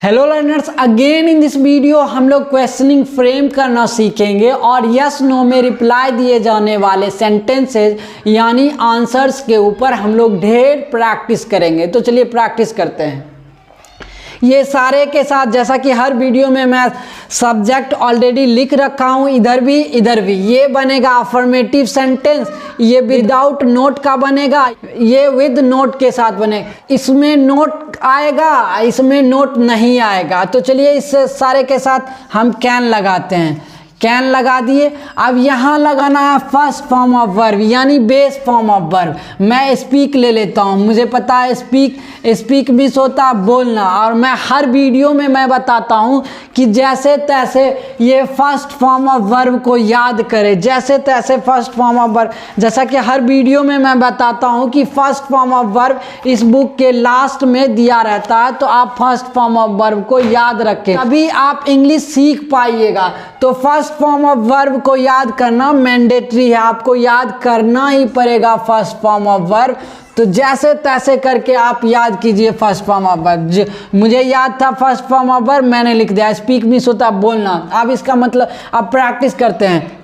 Hello learners, again in this video हम लोग questioning frame करना सीखेंगे और यस नो में रिप्लाई दिए जाने वाले सेंटेंसेस यानी आंसर्स के ऊपर हम लोग ढेर प्रैक्टिस करेंगे। तो चलिए प्रैक्टिस करते हैं। ये सारे के साथ जैसा कि हर वीडियो में मैं सब्जेक्ट ऑलरेडी लिख रखा हूँ, इधर भी ये बनेगा अफर्मेटिव सेंटेंस, ये विदाउट नोट का बनेगा, ये विद नोट के साथ बनेगा। इसमें नोट आएगा, इसमें नोट नहीं आएगा। तो चलिए इस सारे के साथ हम कैन लगाते हैं। कैन लगा दिए। अब यहाँ लगाना है फर्स्ट फॉर्म ऑफ वर्ब यानी बेस फॉर्म ऑफ वर्ब। मैं स्पीक ले लेता हूँ, मुझे पता है स्पीक मिस होता है बोलना, और मैं हर वीडियो में मैं बताता हूँ कि जैसे तैसे ये फर्स्ट फॉर्म ऑफ वर्ब को याद करें, जैसे तैसे फर्स्ट फॉर्म ऑफ वर्ब। जैसा कि हर वीडियो में मैं बताता हूँ कि फर्स्ट फॉर्म ऑफ वर्ब इस बुक के लास्ट में दिया रहता है, तो आप फर्स्ट फॉर्म ऑफ वर्ब को याद रखें, तभी आप इंग्लिश सीख पाइएगा। तो फर्स्ट फॉर्म ऑफ वर्ब को याद करना मैंडेटरी है, आपको याद करना ही पड़ेगा फर्स्ट फॉर्म ऑफ वर्ब। तो जैसे तैसे करके आप याद कीजिए फर्स्ट फॉर्म ऑफ वर्ब। मुझे याद था फर्स्ट फॉर्म ऑफ वर्ब, मैंने लिख दिया। स्पीक मिस होता बोलना। अब इसका मतलब अब प्रैक्टिस करते हैं।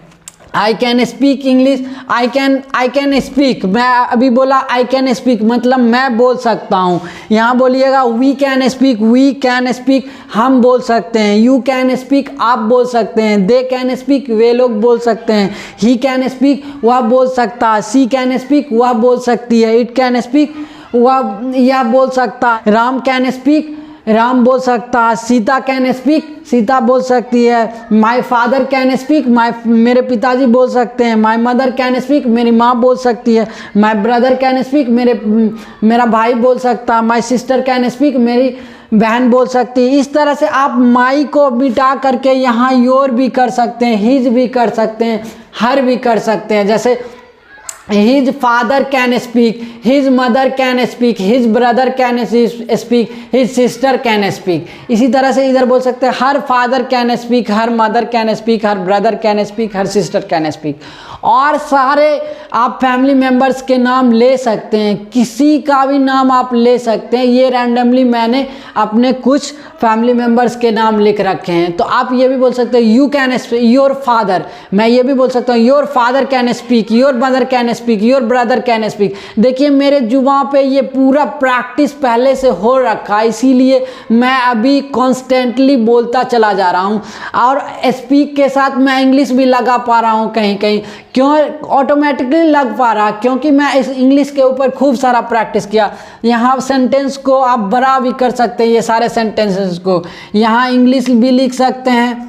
I can speak English, I can speak. मैं अभी बोला आई कैन स्पीक मतलब मैं बोल सकता हूँ। यहाँ बोलिएगा वी कैन स्पीक, हम बोल सकते हैं। यू कैन स्पीक, आप बोल सकते हैं। दे कैन स्पीक, वे लोग बोल सकते हैं। ही कैन स्पीक, वह बोल सकता है। सी कैन स्पीक, वह बोल सकती है। इट कैन स्पीक, यह बोल सकता है। राम कैन स्पीक, राम बोल सकता है। सीता कैन स्पीक, सीता बोल सकती है। माई फादर कैन स्पीक, मेरे पिताजी बोल सकते हैं। माई मदर कैन स्पीक, मेरी माँ बोल सकती है। माई ब्रदर कैन स्पीक, मेरा भाई बोल सकता है। माई सिस्टर कैन स्पीक, मेरी बहन बोल सकती है। इस तरह से आप माई को मिटा करके यहाँ योर भी कर सकते हैं, हिज भी कर सकते हैं, हर भी कर सकते हैं। जैसे His father can speak, his mother can speak, his brother can speak, his sister can speak। इसी तरह से इधर बोल सकते हैं her father can speak, her mother can speak, her brother can speak, her sister can speak. और सारे आप फैमिली मेम्बर्स के नाम ले सकते हैं, किसी का भी नाम आप ले सकते हैं। ये रैंडमली मैंने अपने कुछ फैमिली मेम्बर्स के नाम लिख रखे हैं। तो आप ये भी बोल सकते हैं you can speak, your father. मैं ये भी बोल सकता हूँ your father can speak, your mother can speak, your brother can speak. देखिए मेरे जुबान पे ये पूरा प्रैक्टिस पहले से हो रखा है, इसीलिए मैं अभी कॉन्स्टेंटली बोलता चला जा रहा हूँ। और स्पीक के साथ मैं इंग्लिश भी लगा पा रहा हूँ कहीं कहीं। क्यों ऑटोमेटिकली लग पा रहा? क्योंकि मैं इस इंग्लिश के ऊपर खूब सारा प्रैक्टिस किया। यहाँ सेंटेंस को आप बड़ा भी कर सकते हैं, ये सारे सेंटेंसेस को यहाँ इंग्लिश भी लिख सकते हैं।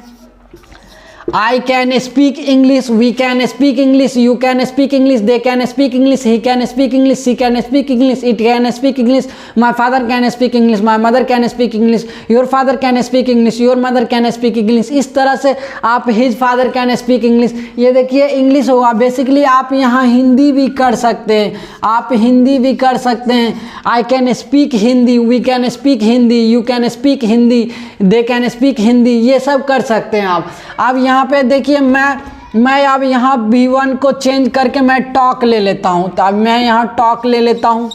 I can speak English, we can speak English, you can speak English, they can speak English, he can speak English, she can speak English, it can speak English, my father can speak English, my mother can speak English, your father can speak English, your mother can speak English। इस तरह से आप his father can speak English। ये देखिए English होगा। Basically आप यहाँ हिंदी भी कर सकते हैं, आप हिंदी भी कर सकते हैं। I can speak Hindi, we can speak Hindi, you can speak Hindi, they can speak Hindi, ये सब कर सकते हैं आप। अब यहाँ पे देखिए मैं अब यहाँ B1 को चेंज करके मैं टॉक ले लेता हूँ। तो अब मैं यहाँ टॉक ले लेता हूँ।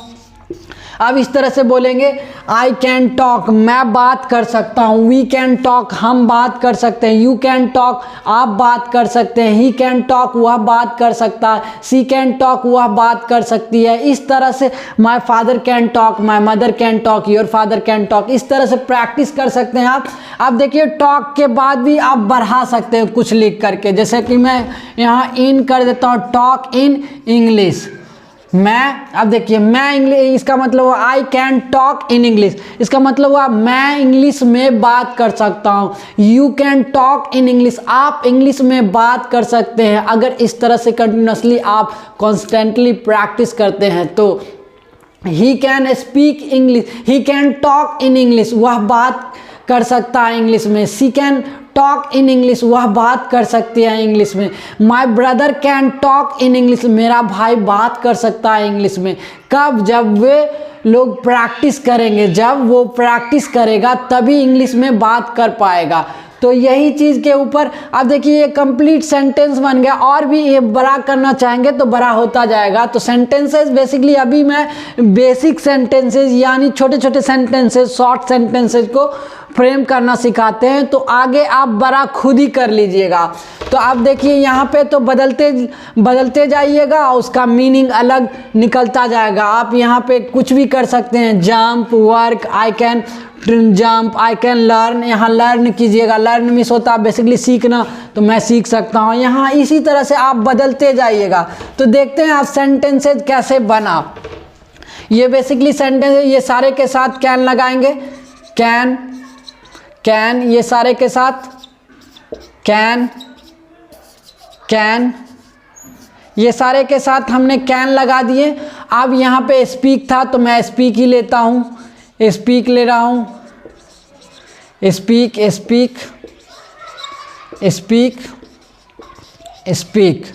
अब इस तरह से बोलेंगे आई कैन टॉक, मैं बात कर सकता हूँ। वी कैन टॉक, हम बात कर सकते हैं। यू कैन टॉक, आप बात कर सकते हैं। ही कैन टॉक, वह बात कर सकता है। सी कैन टॉक, वह बात कर सकती है। इस तरह से my father can talk, my mother can talk, your father can talk. इस तरह से प्रैक्टिस कर सकते हैं आप। अब देखिए टॉक के बाद भी आप बढ़ा सकते हैं कुछ लिख करके, जैसे कि मैं यहाँ इन कर देता हूँ, टॉक इन इंग्लिश। अब देखिए मैं इंग्लिश, इसका मतलब हुआ आई कैन टॉक इन इंग्लिश, इसका मतलब हुआ मैं इंग्लिश में बात कर सकता हूँ। You can talk in English, आप इंग्लिश में बात कर सकते हैं। अगर इस तरह से कंटिन्यूसली आप कॉन्स्टेंटली प्रैक्टिस करते हैं तो he can speak English, he can talk in English, वह बात कर सकता है इंग्लिश में। सी कैन टॉक इन इंग्लिश, वह बात कर सकती है इंग्लिश में। My brother can talk in English, मेरा भाई बात कर सकता है इंग्लिश में। कब? जब वे लोग प्रैक्टिस करेंगे, जब वो प्रैक्टिस करेगा तभी इंग्लिश में बात कर पाएगा। तो यही चीज़ के ऊपर अब देखिए ये कंप्लीट सेंटेंस बन गया। और भी ये बड़ा करना चाहेंगे तो बड़ा होता जाएगा। तो सेंटेंसेस बेसिकली अभी मैं बेसिक सेंटेंसेस यानी छोटे छोटे सेंटेंसेस, शॉर्ट सेंटेंसेस को फ्रेम करना सिखाते हैं, तो आगे आप बड़ा खुद ही कर लीजिएगा। तो आप देखिए यहाँ पे तो बदलते जाइएगा, उसका मीनिंग अलग निकलता जाएगा। आप यहाँ पे कुछ भी कर सकते हैं, jump, work, I can jump, I can learn, यहाँ लर्न कीजिएगा, लर्न मीन्स होता है बेसिकली सीखना, तो मैं सीख सकता हूँ। यहाँ इसी तरह से आप बदलते जाइएगा। तो देखते हैं आप सेंटेंसेज कैसे बना। ये बेसिकली सेंटेंस, ये सारे के साथ कैन लगाएंगे, कैन कैन, ये सारे के साथ कैन कैन, ये सारे के साथ हमने कैन लगा दिए। अब यहाँ पे स्पीक था तो मैं स्पीक ही लेता हूँ, स्पीक ले रहा हूँ, स्पीक स्पीक स्पीक स्पीक,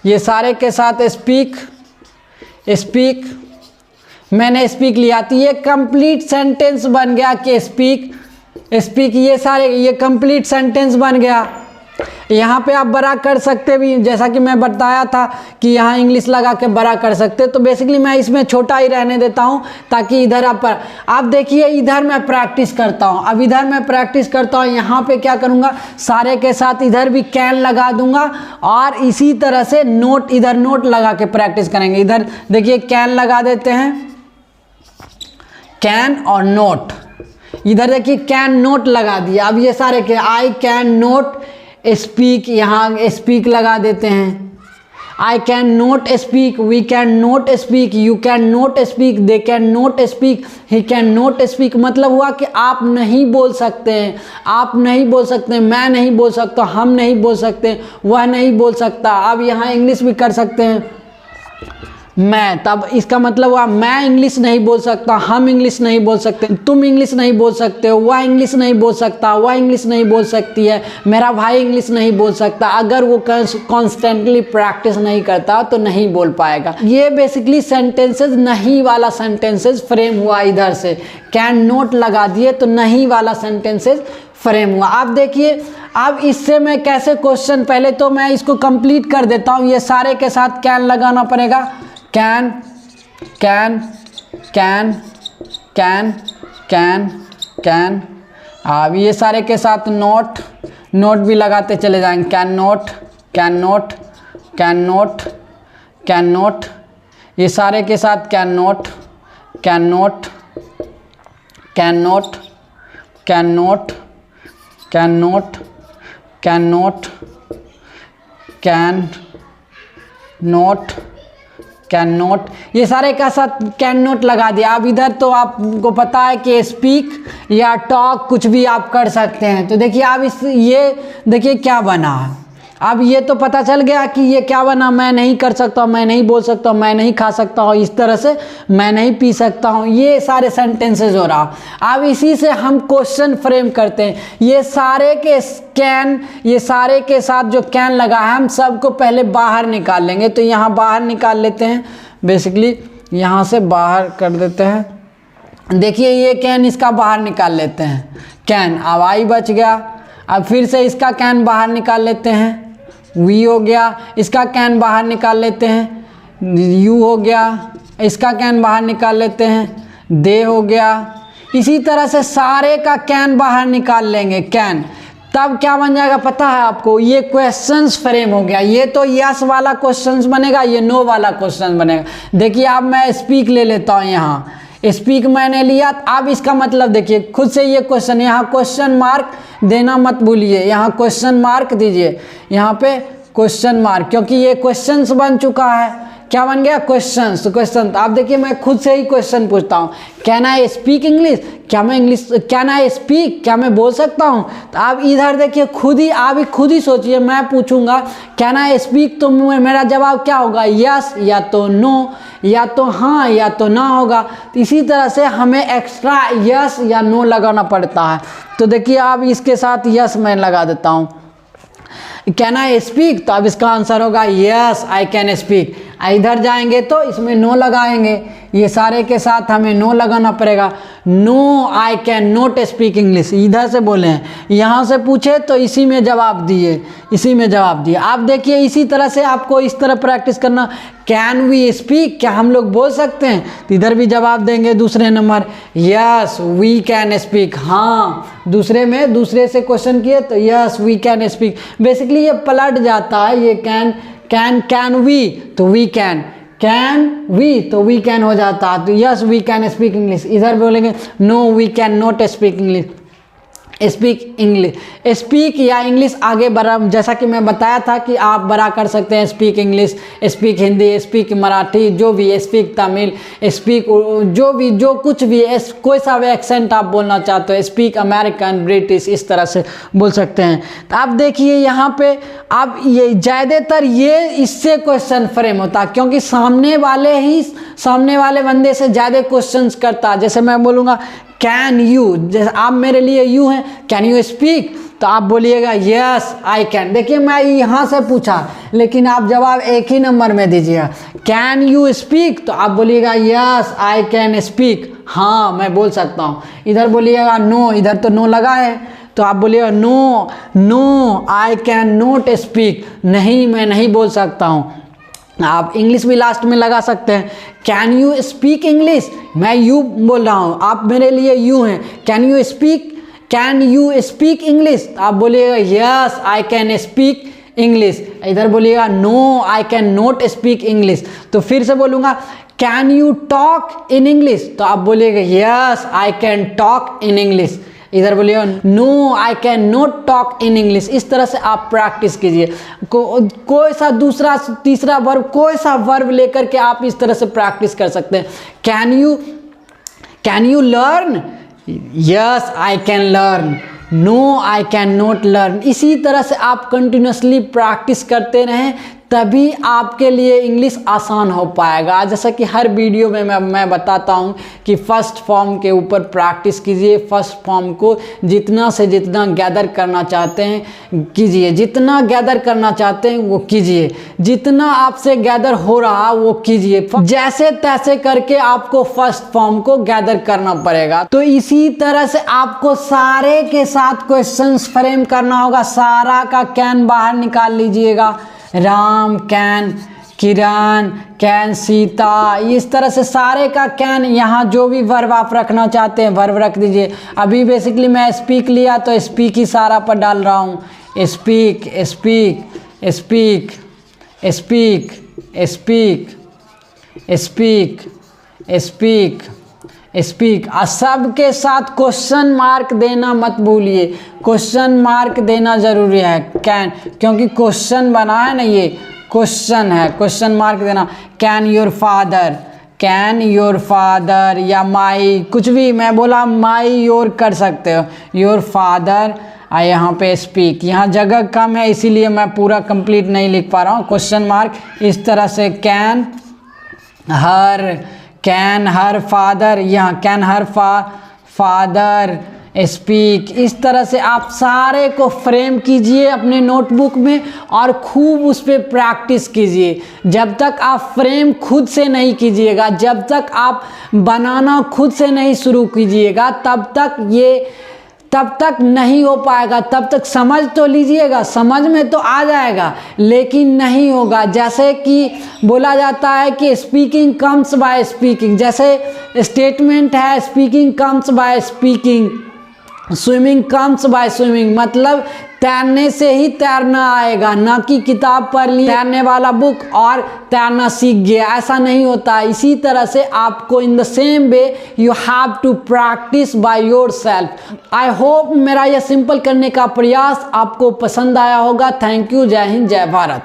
ये सारे के साथ स्पीक स्पीक, मैंने स्पीक लिया। तो ये कंप्लीट सेंटेंस बन गया कि स्पीक स्पीक, ये सारे ये कंप्लीट सेंटेंस बन गया। यहाँ पे आप बड़ा कर सकते भी, जैसा कि मैं बताया था कि यहाँ इंग्लिश लगा के बड़ा कर सकते, तो बेसिकली मैं इसमें छोटा ही रहने देता हूँ ताकि इधर आप देखिए इधर मैं प्रैक्टिस करता हूँ। अब इधर मैं प्रैक्टिस करता हूँ, यहाँ पे क्या करूँगा, सारे के साथ इधर भी कैन लगा दूंगा और इसी तरह से नोट, इधर नोट लगा के प्रैक्टिस करेंगे। इधर देखिए कैन लगा देते हैं, कैन और नोट, इधर देखिए कैन नोट लगा दिया। अब ये सारे के आई कैन नोट स्पीक, यहाँ स्पीक लगा देते हैं, I can not speak, we can not speak, you can not speak, they can not speak, he can not speak. मतलब हुआ कि आप नहीं बोल सकते हैं, आप नहीं बोल सकते, मैं नहीं बोल सकता, हम नहीं बोल सकते, वह नहीं बोल सकता। अब यहाँ इंग्लिश भी कर सकते हैं, मैं, तब इसका मतलब हुआ मैं इंग्लिश नहीं बोल सकता, हम इंग्लिश नहीं बोल सकते, तुम इंग्लिश नहीं बोल सकते हो, वह इंग्लिश नहीं बोल सकता, वह इंग्लिश नहीं बोल सकती है, मेरा भाई इंग्लिश नहीं बोल सकता। अगर वो कॉन्स्टेंटली प्रैक्टिस नहीं करता तो नहीं बोल पाएगा। ये बेसिकली सेंटेंसेस नहीं वाला सेंटेंसेस फ्रेम हुआ। इधर से कैन नोट लगा दिए तो नहीं वाला सेंटेंसेस फ्रेम हुआ। आप देखिए अब इससे मैं कैसे क्वेश्चन, पहले तो मैं इसको कंप्लीट कर देता हूँ। ये सारे के साथ कैन लगाना पड़ेगा, can can can can can can. अब ये सारे के साथ नोट, नोट भी लगाते चले जाएंगे, can note can note can note can note, ये सारे के साथ can note can note can note can note can note can note can note can note, ये सारे का साथ कैन नोट लगा दिया। अब इधर तो आपको पता है कि स्पीक या टॉक कुछ भी आप कर सकते हैं। तो देखिए अब ये देखिए क्या बना। अब ये तो पता चल गया कि ये क्या बना, मैं नहीं कर सकता, मैं नहीं बोल सकता, मैं नहीं खा सकता हूँ, इस तरह से मैं नहीं पी सकता हूँ, ये सारे सेंटेंसेस हो रहा। अब इसी से हम क्वेश्चन फ्रेम करते हैं। ये सारे के कैन, ये सारे के साथ जो कैन लगा है, हम सबको पहले बाहर निकाल लेंगे। तो यहाँ बाहर निकाल लेते हैं, बेसिकली यहाँ से बाहर कर देते हैं। देखिए ये कैन, इसका बाहर निकाल लेते हैं, कैन, अब आई बच गया। अब फिर से इसका कैन बाहर निकाल लेते हैं, वी हो गया। इसका कैन बाहर निकाल लेते हैं, यू हो गया। इसका कैन बाहर निकाल लेते हैं, दे हो गया। इसी तरह से सारे का कैन बाहर निकाल लेंगे, कैन। तब क्या बन जाएगा पता है आपको, ये क्वेश्चंस फ्रेम हो गया। ये तो यस वाला क्वेश्चंस बनेगा, ये नो वाला क्वेश्चन बनेगा। देखिए अब मैं स्पीक ले लेता हूँ, यहाँ स्पीक मैंने लिया। अब इसका मतलब देखिए खुद से ये क्वेश्चन, यहाँ क्वेश्चन मार्क देना मत भूलिए, यहाँ क्वेश्चन मार्क दीजिए, यहाँ पे क्वेश्चन मार्क, क्योंकि ये क्वेश्चंस बन चुका है। क्या बन गया, क्वेश्चंस। क्वेश्चन आप देखिए मैं खुद से ही क्वेश्चन पूछता हूँ, कैन आई स्पीक इंग्लिश, क्या मैं इंग्लिश, कैन आई स्पीक, क्या मैं बोल सकता हूँ। तो आप इधर देखिए खुद ही, आप खुद ही सोचिए, मैं पूछूंगा कैन आई स्पीक, तो मेरा जवाब क्या होगा, यस या तो नो, या तो हाँ या तो ना होगा। तो इसी तरह से हमें एक्स्ट्रा यस या नो लगाना पड़ता है। तो देखिए अब इसके साथ यस मैं लगा देता हूँ, कैन आई स्पीक, तो अब इसका आंसर होगा यस आई कैन स्पीक। इधर जाएंगे तो इसमें नो लगाएंगे, ये सारे के साथ हमें नो लगाना पड़ेगा। No I can not speak English, इधर से बोले हैं, यहाँ से पूछे तो इसी में जवाब दिए, इसी में जवाब दिए। आप देखिए इसी तरह से आपको इस तरह प्रैक्टिस करना। कैन वी स्पीक, क्या हम लोग बोल सकते हैं, तो इधर भी जवाब देंगे दूसरे number, yes we can speak. हाँ, दूसरे में दूसरे से क्वेश्चन किए तो yes we can speak. Basically ये पलट जाता है, ये कैन वी तो वी कैन तो वी कैन हो जाता है, तो yes we can speak English. इधर बोलेंगे no we can not speak English, speak English. Speak या इंग्लिश आगे बढ़ा, जैसा कि मैं बताया था कि आप बड़ा कर सकते हैं, speak English, speak Hindi, speak Marathi, जो भी, स्पीक तमिल, स्पीक जो भी, जो कुछ भी, कोई सा भी एक्सेंट आप बोलना चाहते हो, स्पीक अमेरिकन, ब्रिटिश, इस तरह से बोल सकते हैं। तो आप देखिए यहाँ पे आप ये ज़्यादातर ये इससे क्वेश्चन फ्रेम होता है, क्योंकि सामने वाले बंदे से ज़्यादा क्वेश्चंस करता है। जैसे मैं बोलूँगा कैन यू, जैसे आप मेरे लिए यू हैं, कैन यू स्पीक, तो आप बोलिएगा यस आई कैन। देखिए मैं यहाँ से पूछा, लेकिन आप जवाब एक ही नंबर में दीजिएगा। कैन यू स्पीक, तो आप बोलिएगा यस आई कैन स्पीक, हाँ मैं बोल सकता हूँ। इधर बोलिएगा नो, इधर तो नो लगा है, तो आप बोलिएगा no I can not speak, नहीं मैं नहीं बोल सकता हूँ। आप इंग्लिश भी लास्ट में लगा सकते हैं। कैन यू स्पीक इंग्लिश, मैं यू बोल रहा हूँ, आप मेरे लिए यू हैं, कैन यू स्पीक इंग्लिश, आप बोलिएगा yes I can speak English. इधर बोलिएगा no I can not speak English. तो फिर से बोलूँगा can you talk in English, तो आप बोलिएगा yes I can talk in English. इधर बोलिए no I can not talk in English. इस तरह से आप प्रैक्टिस कीजिए। कोई सा दूसरा तीसरा वर्ब, कोई सा वर्ब लेकर के आप इस तरह से प्रैक्टिस कर सकते हैं। Can you learn, yes I can learn, no I can not learn. इसी तरह से आप कंटिन्यूसली प्रैक्टिस करते रहें, तभी आपके लिए इंग्लिश आसान हो पाएगा। जैसा कि हर वीडियो में मैं बताता हूं कि फर्स्ट फॉर्म के ऊपर प्रैक्टिस कीजिए। फर्स्ट फॉर्म को जितना से जितना गैदर करना चाहते हैं कीजिए, जितना गैदर करना चाहते हैं वो कीजिए, जितना आपसे गैदर हो रहा वो कीजिए। जैसे तैसे करके आपको फर्स्ट फॉर्म को गैदर करना पड़ेगा। तो इसी तरह से आपको सारे के साथ क्वेश्चंस फ्रेम करना होगा। सारा का कैन बाहर निकाल लीजिएगा, Ram can, Kiran can, Sita, इस तरह से सारे का कैन। यहाँ जो भी वर्ब आप रखना चाहते हैं वर्ब रख दीजिए। अभी बेसिकली मैं स्पीक लिया तो स्पीक ही सारा पर डाल रहा हूँ। Speak speak speak speak speak speak speak speak. सबके साथ क्वेश्चन मार्क देना मत भूलिए, क्वेश्चन मार्क देना जरूरी है। कैन, क्योंकि क्वेश्चन बना है ना, ये क्वेश्चन है, क्वेश्चन मार्क देना। कैन योर फादर या माई, कुछ भी, मैं बोला माई योर कर सकते हो, योर फादर। यहाँ पे स्पीक, यहाँ जगह कम है इसीलिए मैं पूरा कंप्लीट नहीं लिख पा रहा हूँ। क्वेश्चन मार्क इस तरह से कैन हर फादर, यहाँ कैन हर फादर स्पीक। इस तरह से आप सारे को फ्रेम कीजिए अपने नोटबुक में और खूब उस पर प्रैक्टिस कीजिए। जब तक आप फ्रेम खुद से नहीं कीजिएगा, जब तक आप बनाना खुद से नहीं शुरू कीजिएगा, तब तक नहीं हो पाएगा। तब तक समझ तो लीजिएगा, समझ में तो आ जाएगा लेकिन नहीं होगा। जैसे कि बोला जाता है कि स्पीकिंग कम्स बाय स्पीकिंग, जैसे स्टेटमेंट है speaking comes by speaking, swimming comes by swimming, मतलब तैरने से ही तैरना आएगा, ना कि किताब पढ़ ली तैरने वाला बुक और तैरना सीख गया, ऐसा नहीं होता। इसी तरह से आपको in the same way you have to practice by yourself. I hope मेरा यह सिंपल करने का प्रयास आपको पसंद आया होगा। Thank you. जय हिंद, जय भारत।